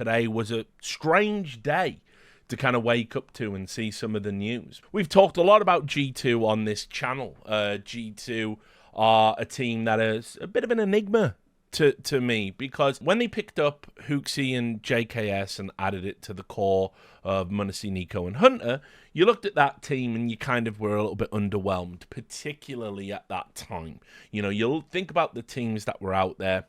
today was a strange day to kind of wake up to and see some of the news. We've talked a lot about G2 on this channel. G2 are a team that is a bit of an enigma to me, because when they picked up HooXi and JKS and added it to the core of m0NESY, NiKo, and Hunter, you looked at that team and you kind of were a little bit underwhelmed, particularly at that time. You know, you'll think about the teams that were out there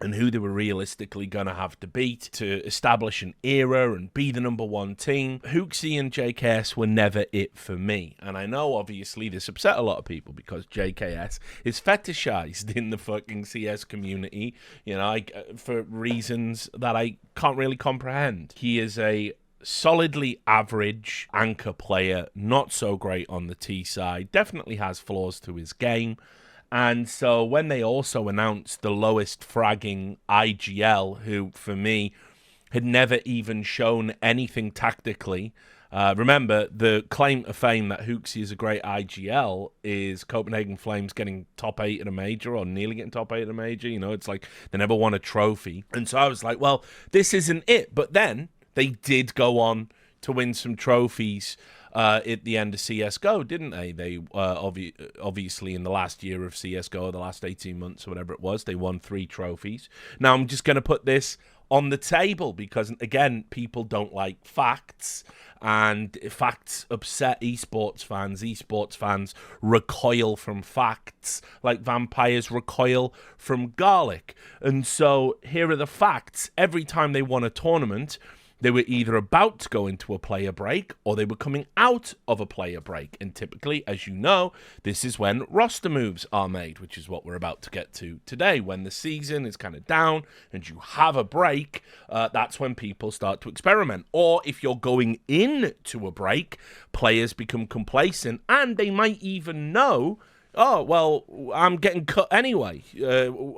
and who they were realistically going to have to beat to establish an era and be the #1 team. HooXi and JKS were never it for me. And I know, obviously, this upset a lot of people because JKS is fetishized in the fucking CS community, you know, for reasons that I can't really comprehend. He is a solidly average anchor player, not so great on the T side, definitely has flaws to his game. And so when they also announced the lowest fragging IGL, who for me had never even shown anything tactically, remember the claim to fame that HooXi is a great IGL is Copenhagen Flames getting top 8 at a major or nearly getting top 8 at a major. You know, it's like they never won a trophy. And so I was like, well, this isn't it. But then they did go on to win some trophies at the end of CSGO, didn't they? They obviously in the last year of CSGO, the last 18 months or whatever it was, they won 3 trophies. Now I'm just going to put this on the table because, again, people don't like facts, and facts upset esports fans. Esports fans recoil from facts like vampires recoil from garlic. And so here are the facts. Every time they won a tournament, they were either about to go into a player break or they were coming out of a player break. And typically, as you know, this is when roster moves are made, which is what we're about to get to today. When the season is kind of down and you have a break, that's when people start to experiment. Or if you're going into a break, players become complacent and they might even know, oh, well, I'm getting cut anyway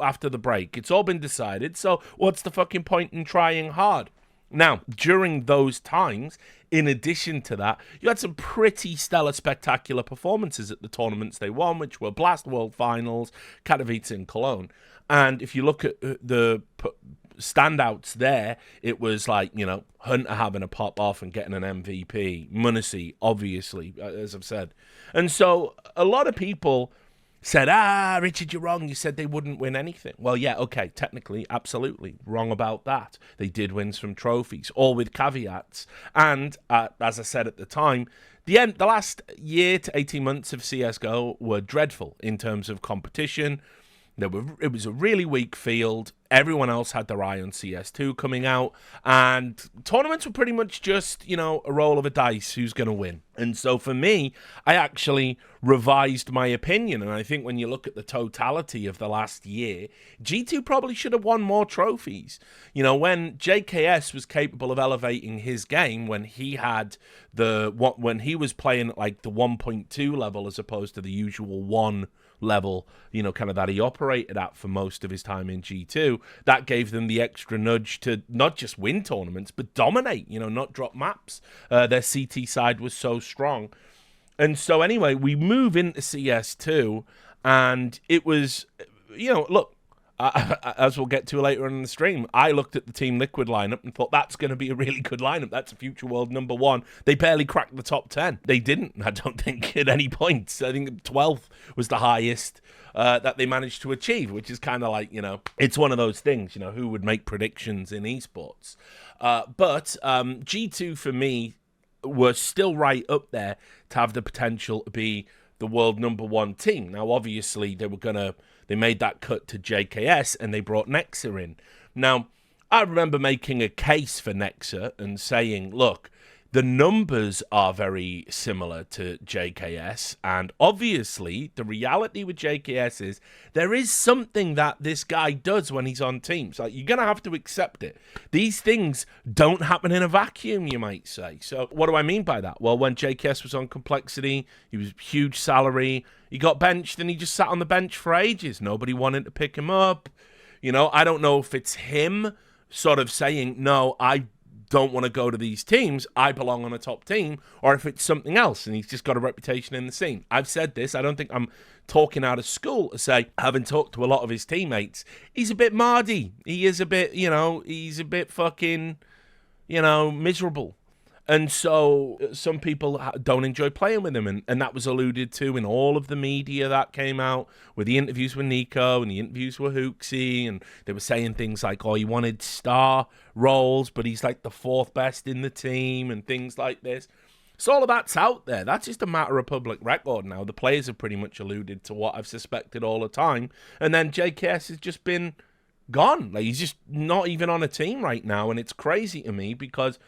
after the break. It's all been decided, so what's the fucking point in trying hard? Now, during those times, in addition to that, you had some pretty stellar, spectacular performances at the tournaments they won, which were Blast World Finals, Katowice, and Cologne. And if you look at the standouts there, it was like, you know, Hunter having a pop off and getting an MVP, m0NESY, obviously, as I've said. And so a lot of people said, Richard, you're wrong. You said they wouldn't win anything. Well, yeah, okay, technically, absolutely wrong about that. They did win some trophies, all with caveats. And as I said at the time, the last year to 18 months of CSGO were dreadful in terms of competition. It was a really weak field. Everyone else had their eye on CS2 coming out, and tournaments were pretty much just, you know, a roll of a dice who's going to win. And so for me, I actually revised my opinion, and I think when you look at the totality of the last year, G2 probably should have won more trophies. You know, when JKS was capable of elevating his game, when he had when he was playing at like the 1.2 level as opposed to the usual 1 level, you know, kind of that he operated at for most of his time in G2, that gave them the extra nudge to not just win tournaments, but dominate, you know, not drop maps. Their CT side was so strong. And so anyway, we move into CS2, and it was, you know, look, as we'll get to later on in the stream, I looked at the Team Liquid lineup and thought that's going to be a really good lineup. That's a future world #1. They barely cracked the top 10. They didn't, I don't think, at any point. I think 12th was the highest that they managed to achieve, which is kind of like, you know, it's one of those things, you know, who would make predictions in esports. But G2 for me were still right up there to have the potential to be the world #1 team. Now, obviously, they made that cut to JKS and they brought Nexa in. Now, I remember making a case for Nexa and saying, look, the numbers are very similar to JKS, and obviously the reality with JKS is there is something that this guy does when he's on teams. Like, you're going to have to accept it. These things don't happen in a vacuum, you might say. So what do I mean by that? Well, when JKS was on Complexity, he was huge salary. He got benched and he just sat on the bench for ages. Nobody wanted to pick him up. You know, I don't know if it's him sort of saying, no, I don't want to go to these teams, I belong on a top team, or if it's something else and he's just got a reputation in the scene. I've said this, I don't think I'm talking out of school to say, having talked to a lot of his teammates, he's a bit mardy. He is a bit, he's a bit fucking, miserable. And so some people don't enjoy playing with him, and that was alluded to in all of the media that came out with the interviews with Nico and the interviews with HooXi, and they were saying things like, oh, he wanted star roles, but he's like the fourth best in the team and things like this. So all of that's out there. That's just a matter of public record now. The players have pretty much alluded to what I've suspected all the time, and then JKS has just been gone. Like, he's just not even on a team right now, and it's crazy to me because...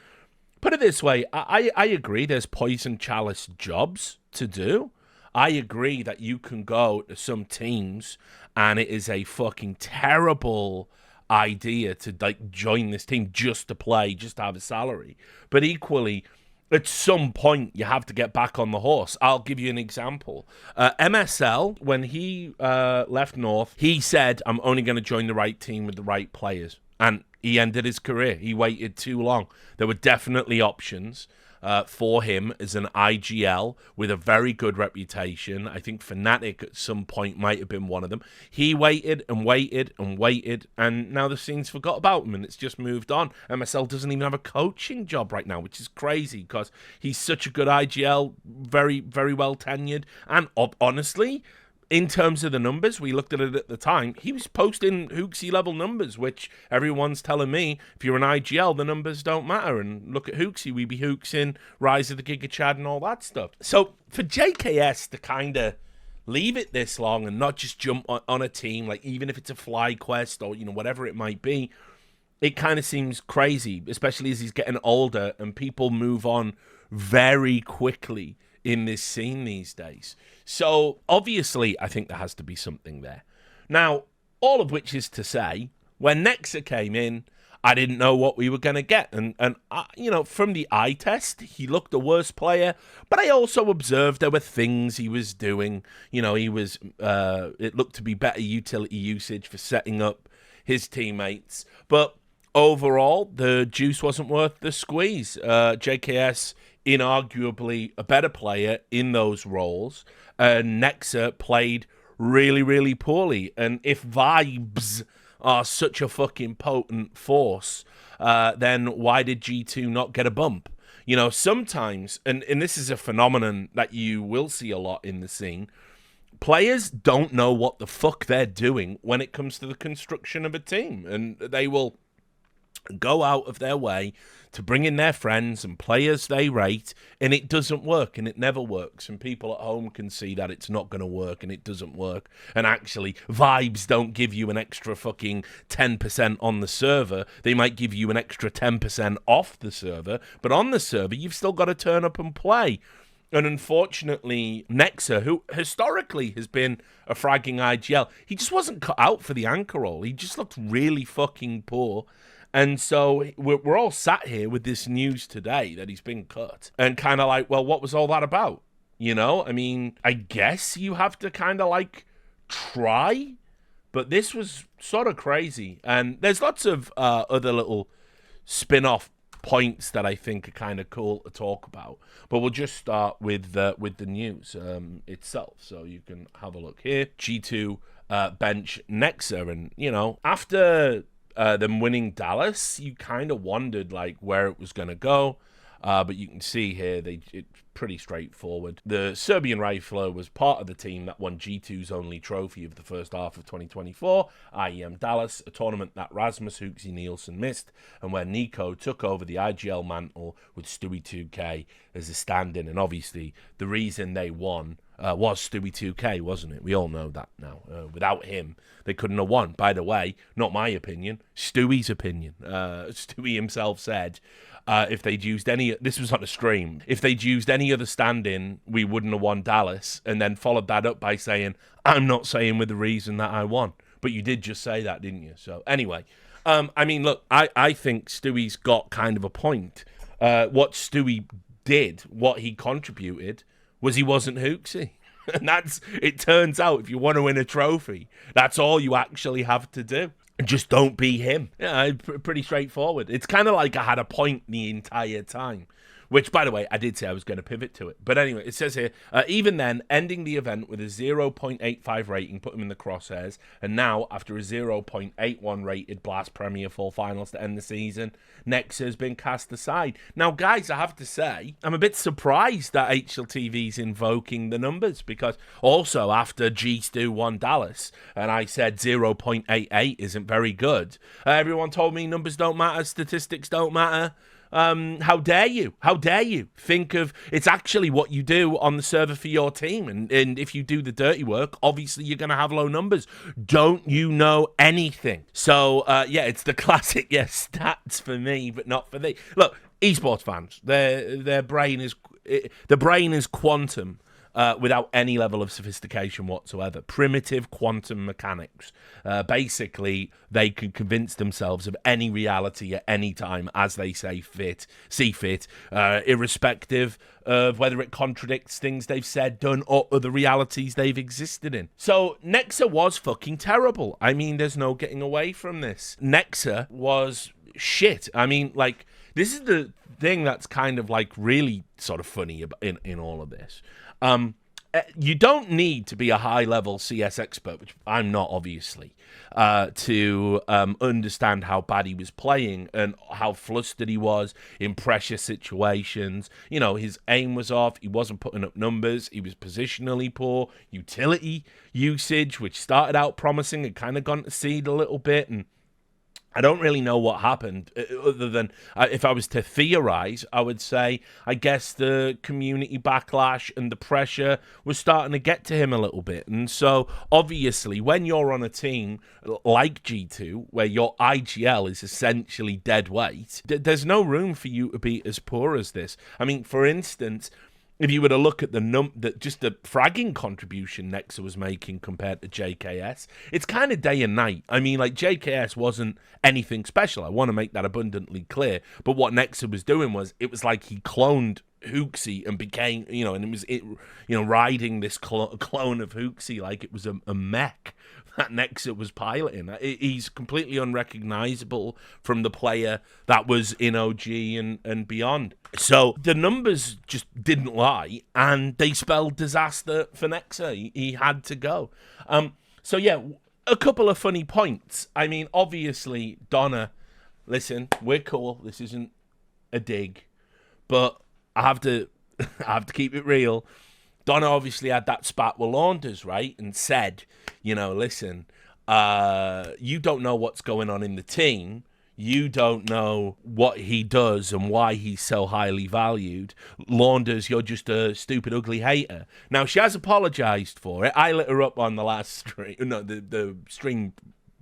Put it this way, I agree there's poison chalice jobs to do. I agree that you can go to some teams and it is a fucking terrible idea to like join this team just to play, just to have a salary. But equally, at some point, you have to get back on the horse. I'll give you an example. MSL, when he left North, he said, I'm only going to join the right team with the right players. And he ended his career. He waited too long. There were definitely options for him as an IGL with a very good reputation. I think Fnatic at some point might have been one of them. He waited and waited and waited, and now the scene's forgot about him, and it's just moved on. MSL doesn't even have a coaching job right now, which is crazy because he's such a good IGL, very, very well tenured, and honestly... In terms of the numbers, we looked at it at the time, he was posting HooXi level numbers, which everyone's telling me, if you're an IGL, the numbers don't matter. And look at HooXi, we be HooXing, Rise of the Giga Chad and all that stuff. So for JKS to kind of leave it this long and not just jump on a team, like even if it's a fly quest or, whatever it might be, it kind of seems crazy, especially as he's getting older and people move on very quickly in this scene these days. So obviously I think there has to be something there. Now, all of which is to say, when Nexa came in, I didn't know what we were going to get. And from the eye test, he looked a worse player, but I also observed there were things he was doing. He was, it looked to be better utility usage for setting up his teammates. But overall, the juice wasn't worth the squeeze. JKS, inarguably a better player in those roles. Nexa played really, really poorly. And if vibes are such a fucking potent force, then why did G2 not get a bump? Sometimes, and this is a phenomenon that you will see a lot in the scene, players don't know what the fuck they're doing when it comes to the construction of a team. And they will go out of their way to bring in their friends and players they rate, and it doesn't work, and it never works, and people at home can see that it's not going to work, and it doesn't work, and actually, vibes don't give you an extra fucking 10% on the server, they might give you an extra 10% off the server, but on the server, you've still got to turn up and play. And unfortunately, Nexa, who historically has been a fragging IGL, he just wasn't cut out for the anchor role. He just looked really fucking poor. And so we're all sat here with this news today that he's been cut. And kind of like, well, what was all that about? I mean, I guess you have to kind of like try. But this was sort of crazy. And there's lots of other little spin-off points that I think are kind of cool to talk about. But we'll just start with the news itself. So you can have a look here. G2 Bench Nexa. And, after... them winning Dallas, you kind of wondered like where it was going to go, but you can see here it's pretty straightforward. The Serbian rifler was part of the team that won G2's only trophy of the first half of 2024, IEM Dallas, a tournament that Rasmus HooXi Nielsen missed, and where Nico took over the IGL mantle with Stewie 2K as a stand-in. And obviously, the reason they won was Stewie 2K, wasn't it? We all know that now. Without him, they couldn't have won. By the way, not my opinion, Stewie's opinion. Stewie himself said, if they'd used any... This was on a stream. If they'd used any other stand-in, we wouldn't have won Dallas. And then followed that up by saying, I'm not saying with the reason that I won. But you did just say that, didn't you? So anyway, I mean, look, I think Stewie's got kind of a point. What Stewie did, what he contributed, was he wasn't HooXi. And it turns out, if you want to win a trophy, that's all you actually have to do. Just don't be him. Yeah, pretty straightforward. It's kind of like I had a point the entire time. Which, by the way, I did say I was going to pivot to it. But anyway, it says here, even then, ending the event with a 0.85 rating put him in the crosshairs. And now, after a 0.81 rated Blast Premier Full Finals to end the season, Nexa has been cast aside. Now, guys, I have to say, I'm a bit surprised that HLTV's invoking the numbers. Because also, after G-Stu won Dallas, and I said 0.88 isn't very good, everyone told me numbers don't matter, statistics don't matter. How dare you? How dare you? Think of, it's actually what you do on the server for your team. And if you do the dirty work, obviously you're going to have low numbers. Don't you know anything? So, yeah, it's the classic, stats for me, but not for thee. Look, esports fans, their brain is quantum. Without any level of sophistication whatsoever. Primitive quantum mechanics. Basically, they can convince themselves of any reality at any time as they see fit, irrespective of whether it contradicts things they've said, done, or other realities they've existed in. So, Nexa was fucking terrible. I mean, there's no getting away from this. Nexa was shit. I mean, like, this is the thing that's kind of, like, really sort of funny in all of this. You don't need to be a high-level CS expert, which I'm not, obviously, to understand how bad he was playing and how flustered he was in pressure situations. You know, his aim was off. He wasn't putting up numbers. He was positionally poor. Utility usage, which started out promising, had kind of gone to seed a little bit, and I don't really know what happened, other than if I was to theorize, I would say, I guess the community backlash and the pressure was starting to get to him a little bit. And so, obviously, when you're on a team like G2, where your IGL is essentially dead weight, there's no room for you to be as poor as this. I mean, for instance, if you were to look at just the fragging contribution Nexa was making compared to JKS, it's kind of day and night. I mean, like, JKS wasn't anything special. I want to make that abundantly clear. But what Nexa was doing was, it was like he cloned HooXi and became, and it was riding this clone of HooXi like it was a mech that Nexa was piloting. He's completely unrecognizable from the player that was in OG and beyond. So the numbers just didn't lie, and they spelled disaster for Nexa. He had to go. So yeah, a couple of funny points. I mean, obviously, Donna, listen, we're cool. This isn't a dig, but I have to keep it real. Donna obviously had that spat with Launders, right? And said, listen, you don't know what's going on in the team. You don't know what he does and why he's so highly valued. Launders, you're just a stupid, ugly hater. Now, she has apologized for it. I lit her up on the last stream. No, the stream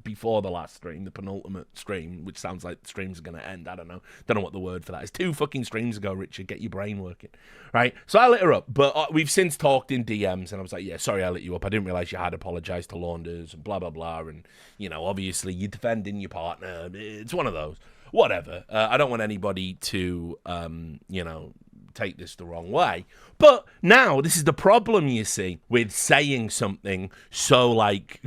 before the last stream, the penultimate stream, which sounds like the streams are going to end. I don't know what the word for that is. 2 fucking streams ago, Richard. Get your brain working. Right? So I lit her up, but we've since talked in DMs, and I was like, yeah, sorry I lit you up. I didn't realize you had apologized to Launders and blah, blah, blah. And, obviously you're defending your partner. It's one of those. Whatever. I don't want anybody to, take this the wrong way. But now, this is the problem, you see, with saying something so, like,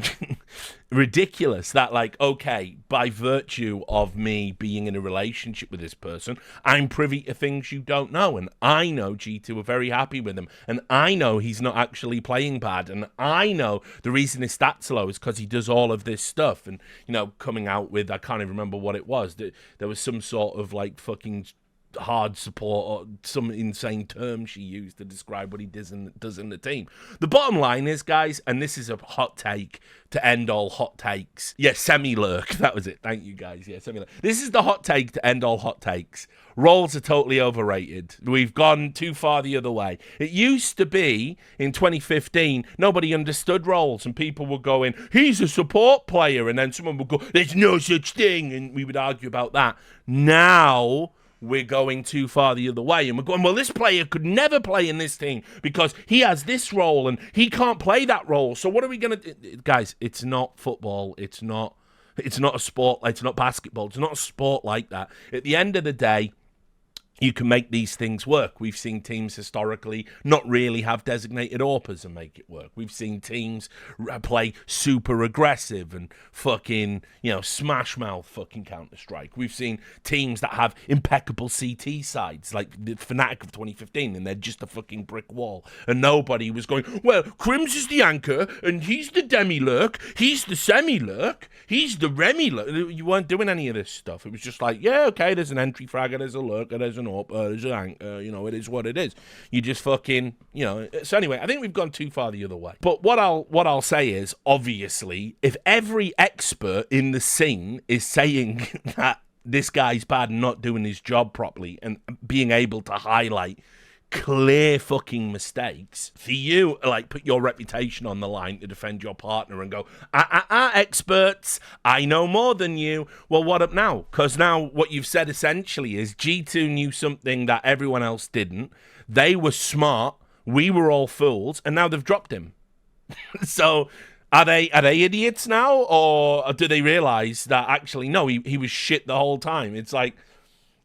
ridiculous that, like, okay, by virtue of me being in a relationship with this person, I'm privy to things you don't know, and I know G2 are very happy with him, and I know he's not actually playing bad, and I know the reason his stats are low is because he does all of this stuff, and, coming out with, I can't even remember what it was, there was some sort of, like, fucking hard support or some insane term she used to describe what he does in the team. The bottom line is, guys, and this is a hot take to end all hot takes. Yeah, semi-lurk. That was it. Thank you, guys. Yeah, semi-lurk. This is the hot take to end all hot takes. Roles are totally overrated. We've gone too far the other way. It used to be, in 2015, nobody understood roles, and people were going, he's a support player, and then someone would go, there's no such thing, and we would argue about that. Now we're going too far the other way, and we're going, well, this player could never play in this team because he has this role and he can't play that role. So what are we going to do? Guys, it's not football. It's not a sport. It's not basketball. It's not a sport like that. At the end of the day, you can make these things work. We've seen teams historically not really have designated AWPers and make it work. We've seen teams play super aggressive and fucking, smash mouth fucking Counter-Strike. We've seen teams that have impeccable CT sides, like the Fnatic of 2015, and they're just a fucking brick wall. And nobody was going, well, Crims is the anchor, and he's the demi-lurk, he's the semi-lurk, he's the remi-lurk. You weren't doing any of this stuff. It was just like, yeah, okay, there's an entry fragger, there's a lurker, there's an AWP, there's an anchor, it is what it is. You just fucking, So anyway, I think we've gone too far the other way. But what I'll say is, obviously, if every expert in the scene is saying that this guy's bad and not doing his job properly and being able to highlight clear fucking mistakes, for you, put your reputation on the line to defend your partner and go, experts, I know more than you. Well, what up now? Because now what you've said essentially is G2 knew something that everyone else didn't. They were smart. We were all fools. And now they've dropped him. So are they idiots now? Or do they realize that actually, no, he was shit the whole time? It's like,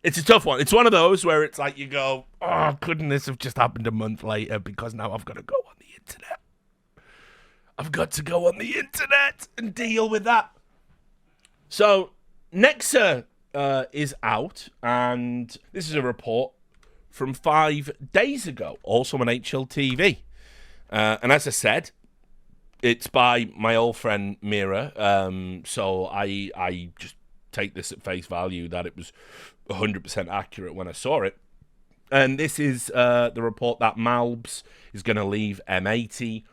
it's a tough one. It's one of those where it's like you go, oh, couldn't this have just happened a month later? Because now I've got to go on the internet. I've got to go on the internet and deal with that. So, Nexa is out, and this is a report from 5 days ago, also on HLTV. And as I said, it's by my old friend Mira, so I just take this at face value that it was 100% accurate when I saw it. And this is the report that Malbs is going to leave M80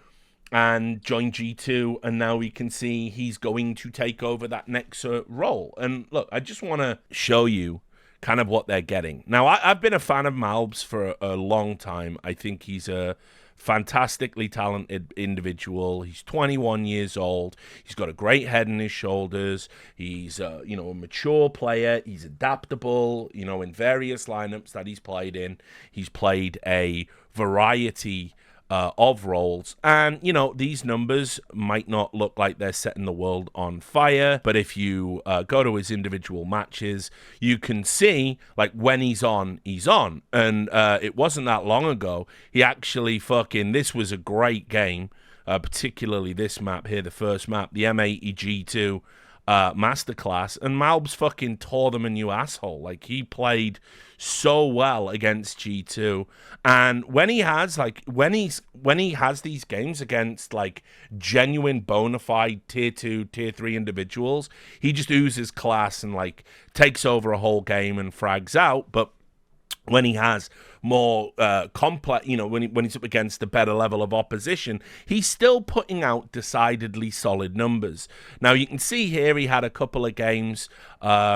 and join G2, and now we can see he's going to take over that Nexa role. And look, I just want to show you kind of what they're getting. Now, I've been a fan of Malbs for a long time. I think he's a fantastically talented individual. He's 21 years old. He's got a great head on his shoulders. He's a mature player. He's adaptable, in various lineups that he's played in. He's played a variety of roles, and these numbers might not look like they're setting the world on fire, but if you go to his individual matches, you can see when he's on, and it wasn't that long ago he actually this was a great game, particularly this map here, the first map, the M80 G2 masterclass, and Malbs fucking tore them a new asshole. He played so well against G2, and when he has these games against genuine bona fide tier 2, tier 3 individuals, he just oozes class and takes over a whole game and frags out. But when he has more complex, when he's up against a better level of opposition, he's still putting out decidedly solid numbers. Now, you can see here he had a couple of games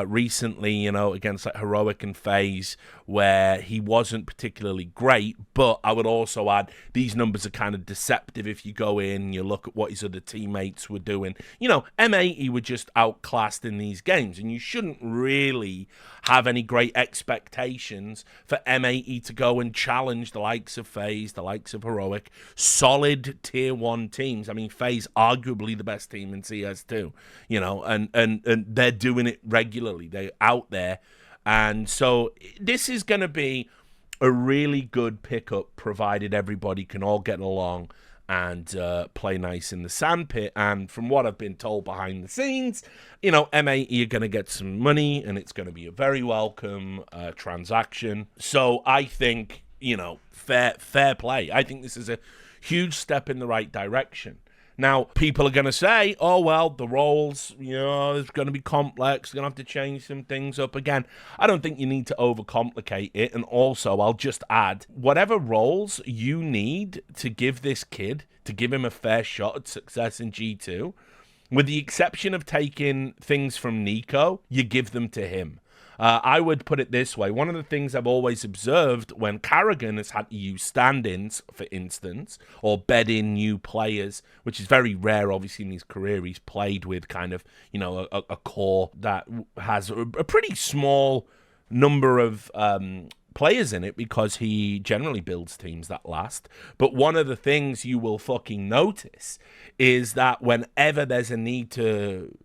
recently, against Heroic and FaZe, where he wasn't particularly great, but I would also add these numbers are kind of deceptive if you go in, you look at what his other teammates were doing. M80 were just outclassed in these games, and you shouldn't really have any great expectations for M80 to go and challenge the likes of FaZe, the likes of Heroic, solid tier 1 teams. I mean, FaZe arguably the best team in CS2, and they're doing it regularly. They're out there. And so this is going to be a really good pickup, provided everybody can all get along and play nice in the sandpit. And from what I've been told behind the scenes, M80 are going to get some money, and it's going to be a very welcome transaction. So I think, fair play. I think this is a huge step in the right direction. Now, people are going to say, oh, well, the roles, it's going to be complex. They're going to have to change some things up. Again, I don't think you need to overcomplicate it. And also, I'll just add, whatever roles you need to give this kid, to give him a fair shot at success in G2, with the exception of taking things from Nico, you give them to him. I would put it this way. One of the things I've always observed when Karrigan has had to use stand-ins, for instance, or bed in new players, which is very rare, obviously, in his career. He's played with kind of, a core that has a pretty small number of players in it, because he generally builds teams that last. But one of the things you will fucking notice is that whenever there's a need to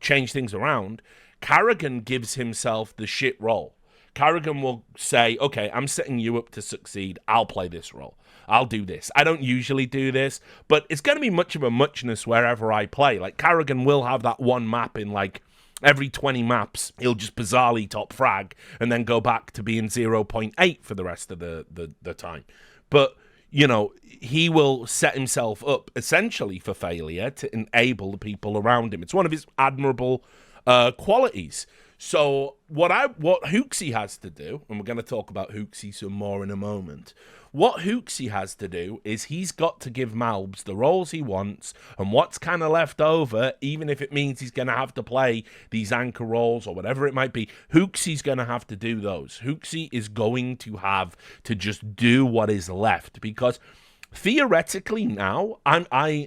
change things around, Karrigan gives himself the shit role. Carrigan will say, okay, I'm setting you up to succeed. I'll play this role. I'll do this. I don't usually do this, but it's going to be much of a muchness wherever I play. Like, Carrigan will have that one map in, like, every 20 maps. He'll just bizarrely top frag and then go back to being 0.8 for the rest of the time. But, you know, he will set himself up essentially for failure to enable the people around him. It's one of his admirable qualities. So what HooXi has to do, and we're going to talk about HooXi some more in a moment, what HooXi has to do is he's got to give Malbs the roles he wants, and what's kind of left over, even if it means he's going to have to play these anchor roles or whatever it might be, HooXi's going to have to do those. HooXi is going to have to just do what is left, because theoretically now, I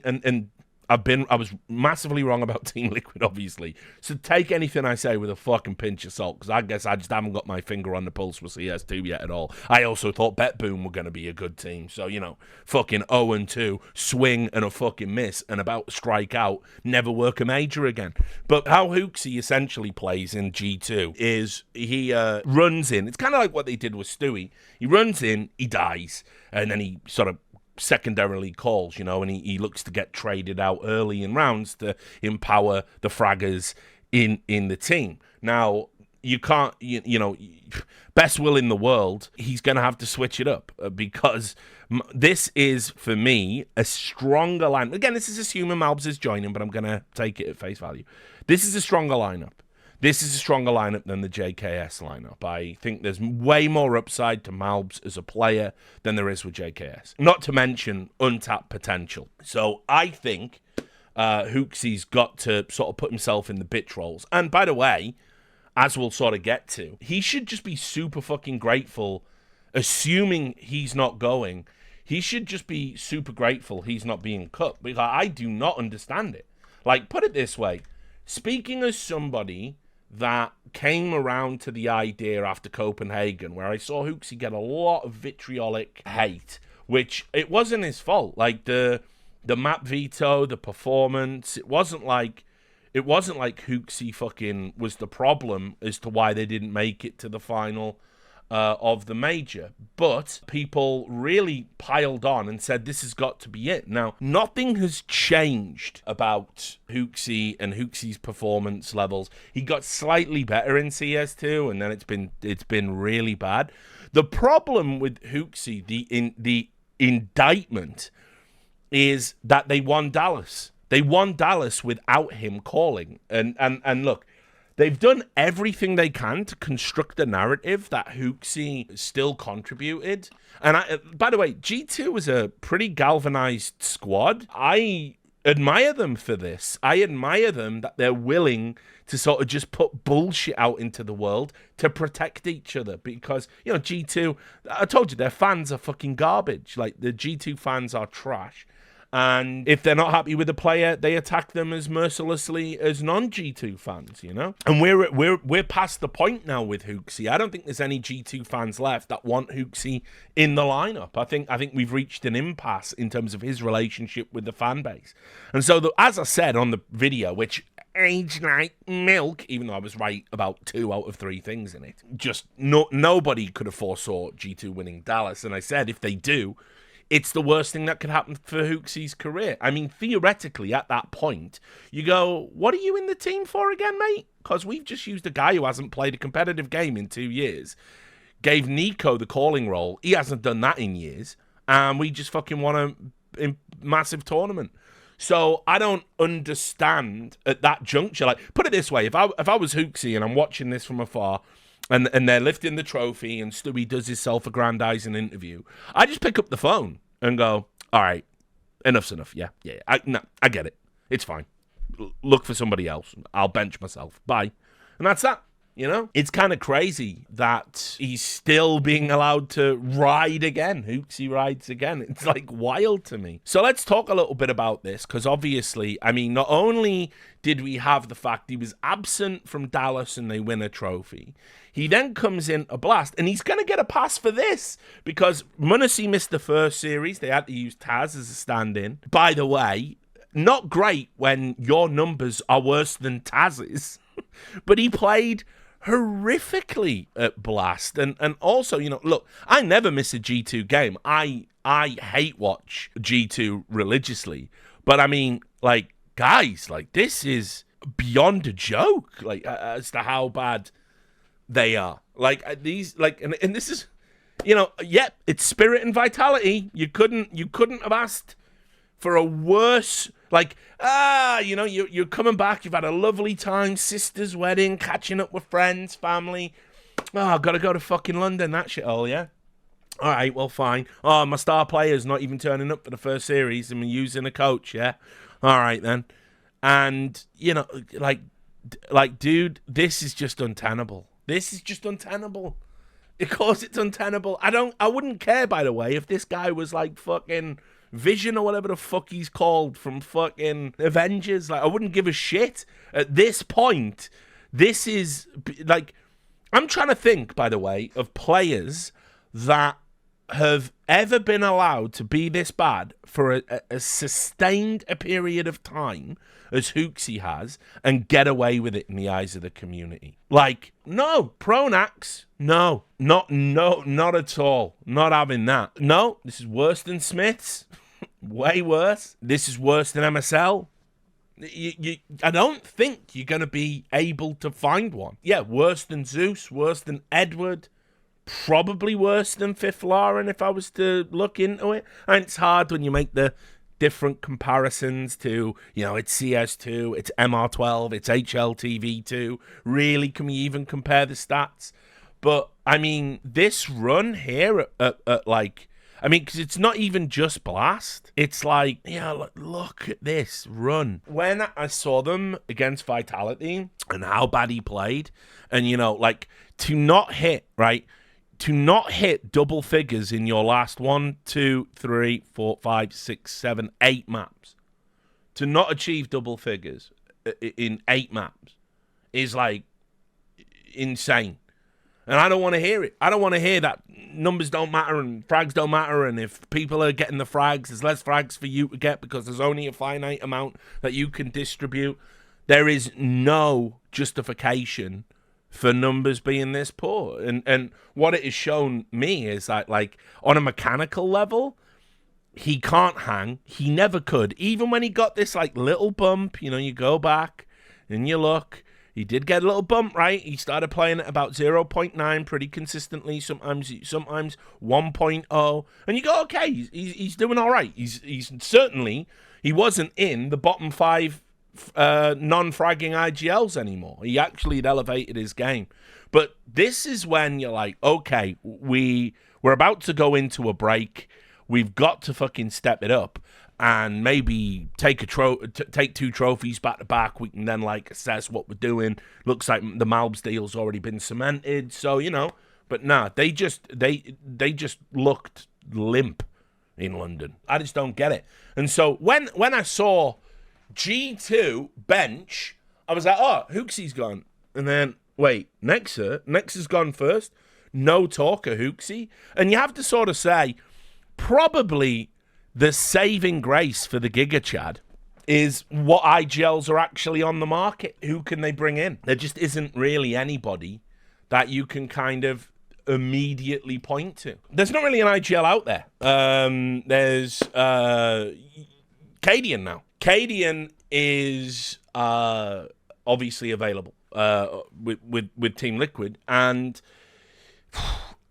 was massively wrong about Team Liquid, obviously. So take anything I say with a fucking pinch of salt, because I guess I just haven't got my finger on the pulse with CS2 yet at all. I also thought BetBoom were going to be a good team. So, you know, fucking 0-2, swing and a fucking miss, and about strike out, never work a major again. But how HooXi essentially plays in G2 is he runs in. It's kind of like what they did with Stewie. He runs in, he dies, and then he sort of secondarily calls, you know, and he looks to get traded out early in rounds to empower the fraggers in the team. Now, you can't, you know, best will in the world, he's going to have to switch it up because this is, for me, a stronger lineup. Again, this is assuming Malbs is joining, but I'm going to take it at face value. This is a stronger lineup. This is a stronger lineup than the JKS lineup. I think there's way more upside to Malbs as a player than there is with JKS. Not to mention untapped potential. So I think HooXi's got to sort of put himself in the bitch roles. And by the way, as we'll sort of get to, he should just be super fucking grateful, assuming he's not going. He should just be super grateful he's not being cut, because I do not understand it. Like, put it this way. Speaking as somebody that came around to the idea after Copenhagen, where I saw HooXi get a lot of vitriolic hate, which it wasn't his fault. Like the map veto, the performance, it wasn't like HooXi fucking was the problem as to why they didn't make it to the final of the major. But people really piled on and said this has got to be it. Now, nothing has changed about HooXi and HooXi's performance levels. He got slightly better in CS2, and then it's been really bad. The problem with HooXi, the indictment, is that they won Dallas. They won Dallas without him calling. And look, they've done everything they can to construct a narrative that HooXi still contributed. And by the way, G2 was a pretty galvanized squad. I admire them for this. I admire them that they're willing to sort of just put bullshit out into the world to protect each other. Because, you know, G2, I told you, their fans are fucking garbage. Like, the G2 fans are trash. And if they're not happy with the player, they attack them as mercilessly as non-G2 fans, you know? And we're past the point now with HooXi. I don't think there's any G2 fans left that want HooXi in the lineup. I think we've reached an impasse in terms of his relationship with the fan base. And so, as I said on the video, which aged like milk, even though I was right about 2 out of 3 things in it, just nobody could have foresaw G2 winning Dallas. And I said, if they do, it's the worst thing that could happen for HooXi's career. I mean, theoretically, at that point, you go, what are you in the team for again, mate? Because we've just used a guy who hasn't played a competitive game in 2 years, gave Nico the calling role. He hasn't done that in years. And we just fucking won a massive tournament. So I don't understand at that juncture. Like, put it this way, if I was HooXi and I'm watching this from afar, and they're lifting the trophy, and Stewie does his self-aggrandizing interview, I just pick up the phone and go, all right, enough's enough. Yeah. I get it. It's fine. Look for somebody else. I'll bench myself. Bye. And that's that. You know, it's kind of crazy that he's still being allowed to ride again. HooXi rides again. It's like wild to me. So let's talk a little bit about this, because obviously, I mean, not only did we have the fact he was absent from Dallas and they win a trophy, he then comes in a blast, and he's going to get a pass for this, because m0NESY missed the first series. They had to use Taz as a stand-in. By the way, not great when your numbers are worse than Taz's, but he played horrifically at Blast. And also, you know, look, I never miss a G2 game. I hate watch G2 religiously. But I mean, like, guys, like, this is beyond a joke, like, as to how bad they are. Like, these, like, and this is, you know, yep, it's spirit and vitality. You couldn't have asked for a worse, like, you know, you're coming back, you've had a lovely time, sister's wedding, catching up with friends, family. Oh, gotta go to fucking London, that shit all, yeah? All right, well, fine. Oh, my star player's not even turning up for the first series, and we're using a coach, yeah? All right, then. And, you know, like, dude, this is just untenable. This is just untenable. Of course it's untenable. I wouldn't care, by the way, if this guy was like fucking Vision or whatever the fuck he's called from fucking Avengers. Like, I wouldn't give a shit. At this point, this is, like, I'm trying to think, by the way, of players that have ever been allowed to be this bad for a sustained a period of time as HooXi has and get away with it in the eyes of the community. Like, no, Pronax, no, not at all. Not having that. No, this is worse than Smiths. Way worse. This is worse than MSL. I don't think you're going to be able to find one. Yeah, worse than Zeus, worse than Edward, probably worse than Fifth Lauren if I was to look into it. And it's hard when you make the different comparisons to, you know, it's CS2, it's MR12, it's HLTV2. Really, can we even compare the stats? But, I mean, this run here at like, I mean, because it's not even just Blast. It's like, yeah, look at this run. When I saw them against Vitality and how bad he played, and, you know, like, to not hit, right? To not hit double figures in your last 1, 2, 3, 4, 5, 6, 7, 8 maps. To not achieve double figures in 8 maps is, like, insane. And I don't want to hear it. I don't want to hear that numbers don't matter and frags don't matter, and if people are getting the frags, there's less frags for you to get because there's only a finite amount that you can distribute. There is no justification for numbers being this poor. And what it has shown me is that, like, on a mechanical level, he can't hang. He never could. Even when he got this, like, little bump, you know, you go back and you look, he did get a little bump, right? He started playing at about 0.9 pretty consistently, sometimes 1.0. And you go, okay, he's doing all right. He's certainly, he wasn't in the bottom 5 non-fragging IGLs anymore. He actually had elevated his game. But this is when you're like, okay, we're about to go into a break. We've got to fucking step it up and maybe take 2 trophies back to back. We can then, like, assess what we're doing. Looks like the Malbs deal's already been cemented, so, you know. But nah, they just looked limp in London. I just don't get it. And so when I saw G2 bench, I was like, oh, HooXi's gone. And then, wait, Nexa's gone first. No talk of HooXi. And you have to sort of say, probably the saving grace for the Giga Chad is what IGLs are actually on the market. Who can they bring in? There just isn't really anybody that you can kind of immediately point to. There's not really an IGL out there. There's Cadian now. Cadian is obviously available with Team Liquid, and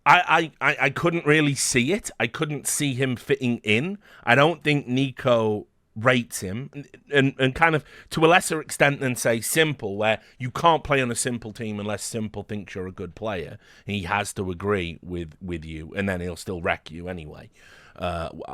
I couldn't really see it. I couldn't see him fitting in. I don't think Nico rates him, and kind of to a lesser extent than, say, Simple, where you can't play on a Simple team unless Simple thinks you're a good player. He has to agree with you, and then he'll still wreck you anyway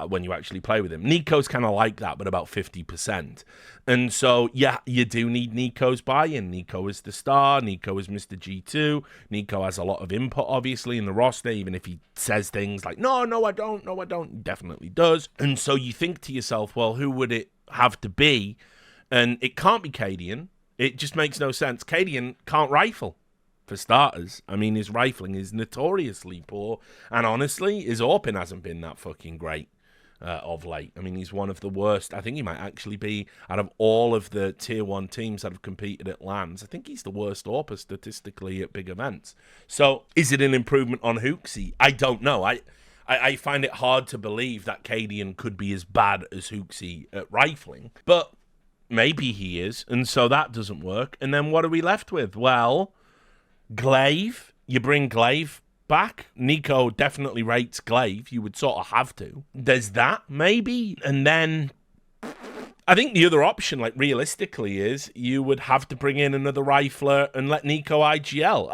when you actually play with him. Nico's kind of like that, but about 50%. And so, yeah, you do need Nico's buy-in. Nico is the star. Nico is Mr. G2. Nico has a lot of input, obviously, in the roster, even if he says things like, no, I don't. He definitely does. And so you think to yourself, well, who would it have to be? And it can't be Cadian. It just makes no sense. Cadian can't rifle, for starters. I mean, his rifling is notoriously poor. And honestly, his AWPing hasn't been that fucking great. of late. I mean, he's one of the worst. I think he might actually be, out of all of the tier 1 teams that have competed at LANs, I think he's the worst AWPer statistically at big events. So is it an improvement on HooXi? I don't know. I find it hard to believe that Cadian could be as bad as HooXi at rifling, but maybe he is, and so that doesn't work. And then what are we left with? Well, Glaive. You bring Glaive back. Nico definitely rates Glaive. You would sort of have to. There's that, maybe. And then I think the other option, like realistically, is you would have to bring in another rifler and let Nico IGL.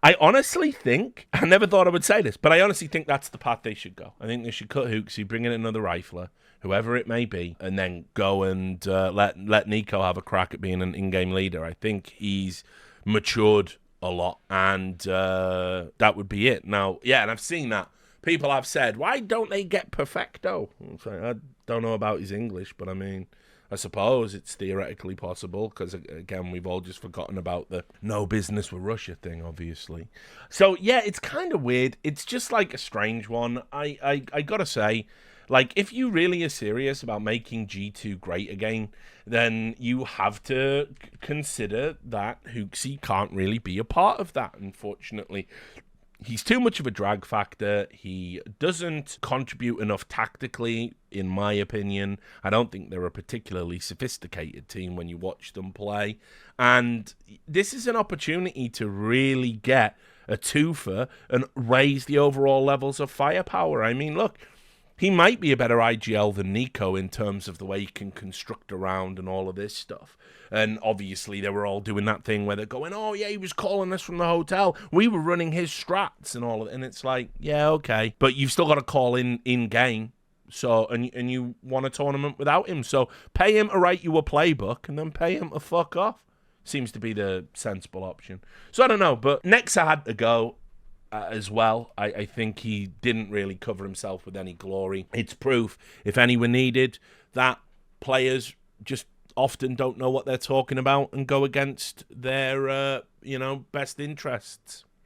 I honestly think, I never thought I would say this, but I honestly think that's the path they should go. I think they should cut HooXi, bring in another rifler, whoever it may be, and then go and let Nico have a crack at being an in-game leader. I think he's matured a lot, and that would be it. Now, yeah, and I've seen that. People have said, why don't they get Perfecto? I don't know about his English, but I mean, I suppose it's theoretically possible, because, again, we've all just forgotten about the no business with Russia thing, obviously. So, yeah, it's kind of weird. It's just, like, a strange one. I gotta say, like, if you really are serious about making G2 great again, then you have to consider that HooXi can't really be a part of that, unfortunately. He's too much of a drag factor. He doesn't contribute enough tactically, in my opinion. I don't think they're a particularly sophisticated team when you watch them play. And this is an opportunity to really get a twofer and raise the overall levels of firepower. I mean, look, he might be a better IGL than Nico in terms of the way he can construct around and all of this stuff. And obviously they were all doing that thing where they're going, oh yeah, he was calling us from the hotel. We were running his strats and all of it. And it's like, yeah, okay. But you've still got to call in-game. So, and you want a tournament without him. So pay him to write you a playbook and then pay him to fuck off. Seems to be the sensible option. So I don't know, but Nexa had to go. As well, I think he didn't really cover himself with any glory. It's proof, if any were needed, that players just often don't know what they're talking about and go against their, best interests.